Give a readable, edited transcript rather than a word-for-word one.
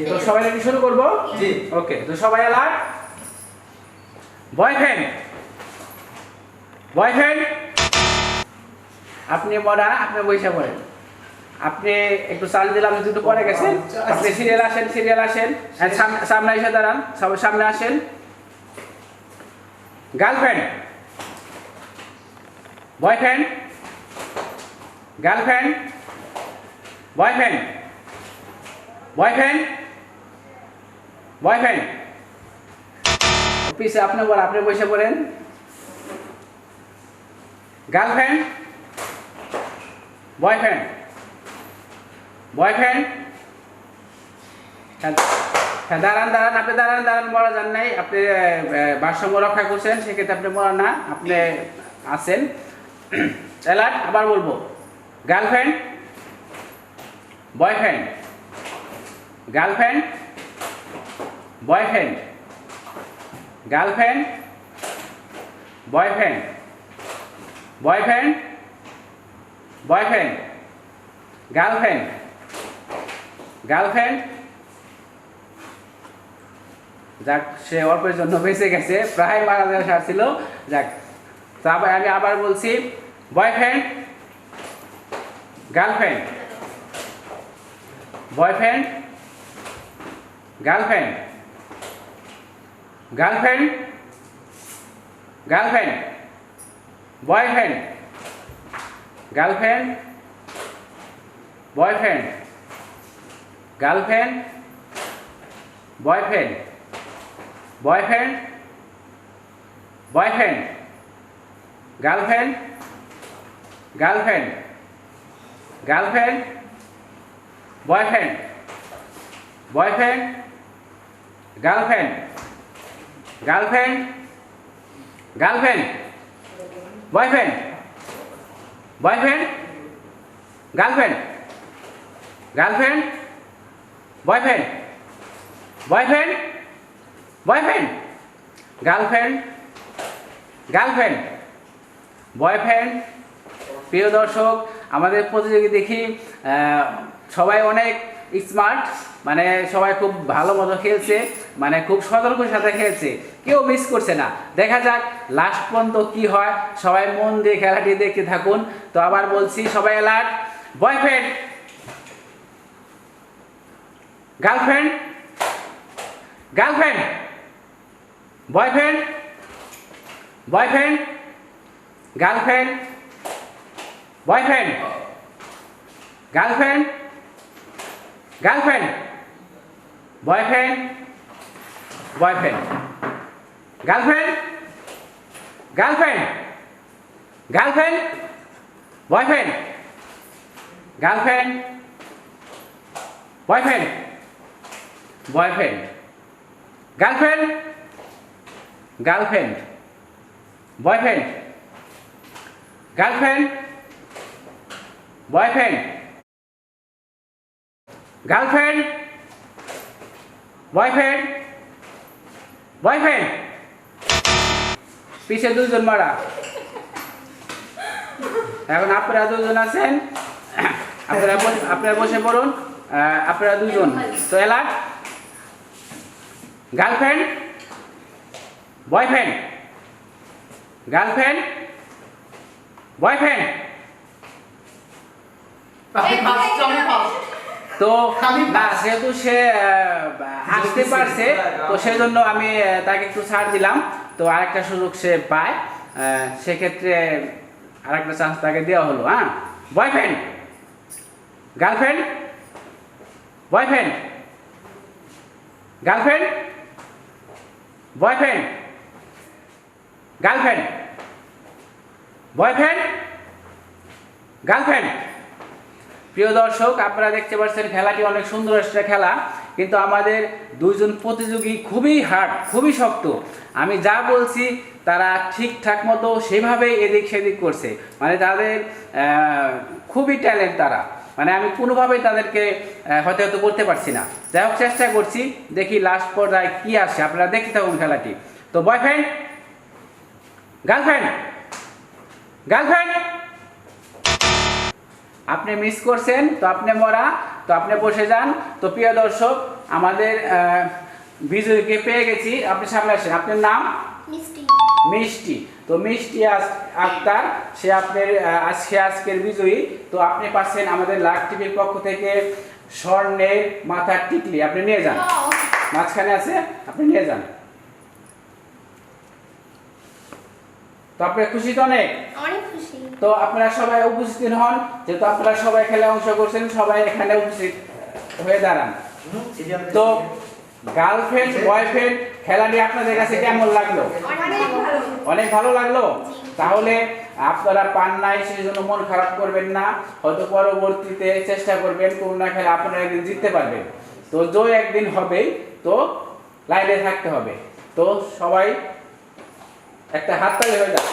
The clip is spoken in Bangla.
তো সবাই রেডি শুরু করবো? জি। ওকে, তো সবাই অ্যালার্ট। বয়ফ্রেন্ড, বয়ফ্রেন্ড, আপনি মরা, আপনি বইসা পড়েন। আপনি একটু চাল দিলাম, একটু পরে গেছেন। আপনি সিরিয়াল আসেন, সিরিয়াল আসেন। সামনে এসে দাঁড়ান, সবাই সামনে আসেন। Girlfriend, boyfriend, girlfriend, boyfriend, boyfriend, boyfriend. পিছে আপনি বল, আপনি বসে পড়েন। Girlfriend, boyfriend, boyfriend. দাঁড়ান দাঁড়ান, আপনি দাঁড়ান দাঁড়ান, মরা যান নাই। আপনি ভারসাম্য রক্ষা করছেন, সেক্ষেত্রে আপনি মরা না, আপনি আছেন। অ্যালার্ট, আবার বলবো। Girlfriend, boyfriend, girlfriend, boyfriend, girlfriend, boyfriend, boyfriend, boyfriend, girlfriend, girlfriend. যাক, সে অল্পের জন্য বেঁচে গেছে, প্রায় মারা যাওয়া সার ছিল। যাক, তারপরে আমি আবার বলছি। Boyfriend, girlfriend, boyfriend, girlfriend, girlfriend, girlfriend, boyfriend, girlfriend, boyfriend, girlfriend, boyfriend, boyfriend, boyfriend, girlfriend, girlfriend, girlfriend, boyfriend, boyfriend, girlfriend, girlfriend, girlfriend, boyfriend, boyfriend, girlfriend, girlfriend, boyfriend, boyfriend, boyfriend, girlfriend, girlfriend, boyfriend. প্রিয় দর্শক, আমাদের প্রতিযোগী দেখি সবাই অনেক স্মার্ট, মানে সবাই খুব ভালো মতো খেলছে, মানে খুব সতর্কের সাথে খেলছে, কেউ মিস করছে না। দেখা যাক লাস্ট পর্যন্ত কি হয়। সবাই মন দিয়ে খেলাটি দেখতে থাকুন। তো আবার বলছি, সবাই alert. Boyfriend, girlfriend, girlfriend, boyfriend, boyfriend, girlfriend, boyfriend, girlfriend, girlfriend, boyfriend, boyfriend, girlfriend, girlfriend, girlfriend, boyfriend, girlfriend, boyfriend, boyfriend, girlfriend, girlfriend, boyfriend, girlfriend, boyfriend, girlfriend, boyfriend, boyfriend. পিছে দুজন মারা। এখন আপনারা দুজন আছেন, আপনারা বসে পড়ুন। আপনারা দুজন তো alert. Girlfriend, boyfriend, girlfriend, boyfriend. তো না, যেহেতু সে আসতে পারছে, তো সেজন্য আমি তাকে একটু ছাড় দিলাম। তো আরেকটা সুযোগ সে পায়, সেক্ষেত্রে আরেকটা চান্স তাকে দেওয়া হলো। হ্যাঁ, boyfriend, girlfriend, boyfriend, girlfriend, boyfriend, girlfriend, boyfriend, girlfriend. প্রিয় দর্শক, আপনারা দেখতে পাচ্ছেন খেলাটি অনেক সুন্দর একটা খেলা, কিন্তু আমাদের দুইজন প্রতিযোগী খুবই হার্ড, খুবই শক্ত। আমি যা বলছি তারা ঠিকঠাক মতো সেভাবেই এদিক সেদিক করছে, মানে তাদের খুবই ট্যালেন্ট তারা, মানে আমি কোনোভাবেই তাদেরকে হয়তো করতে পারছি না। যাই হোক, চেষ্টা করছি, দেখি লাস্ট পর্যায়ে কি আসে। আপনারা দেখতে থাকুন খেলাটি। তো বয়ফ্রেন্ড, গার্লফ্রেন্ড, গার্লফ্রেন্ড। আপনি মিস করছেন, তো আপনি মরা। তো আপনি বসে যান। তো প্রিয় দর্শক, আমাদের বিজয়ীকে পেয়ে গেছি। আপনি সামনে আসেন। আপনার নাম? মিষ্টি। মিষ্টি। তো মিষ্টি আক্তার, সে আপনার আজকের বিজয়ী। তো আপনি পাচ্ছেন আমাদের লাখ টিভির পক্ষ থেকে স্বর্ণের মাথার টিকলি। আপনি নিয়ে যান, মাঝখানে আছে, আপনি নিয়ে যান। তো আপনি খুশি তো? অনেক খুশি। তো আপনারা সবাই উপস্থিত হন, যেহেতু আপনারা সবাই খেলায় অংশ করছেন, সবাই এখানে উপস্থিত হয়ে দাঁড়ান। তো গার্লফ্রেন্ড বয়ফ্রেন্ড খেলাটি আপনাদের কাছে কেমন লাগলো? অনেক ভালো লাগলো। তাহলে আপনারা পান নাই সেই জন্য মন খারাপ করবেন না, হয়তো পরবর্তীতে চেষ্টা করবেন কোন না খেলে আপনারা একদিন জিততে পারবেন। তো জয় একদিন হবেই, তো লাইনে থাকতে হবে। তো সবাই একটা হাততালি হয়ে যাক।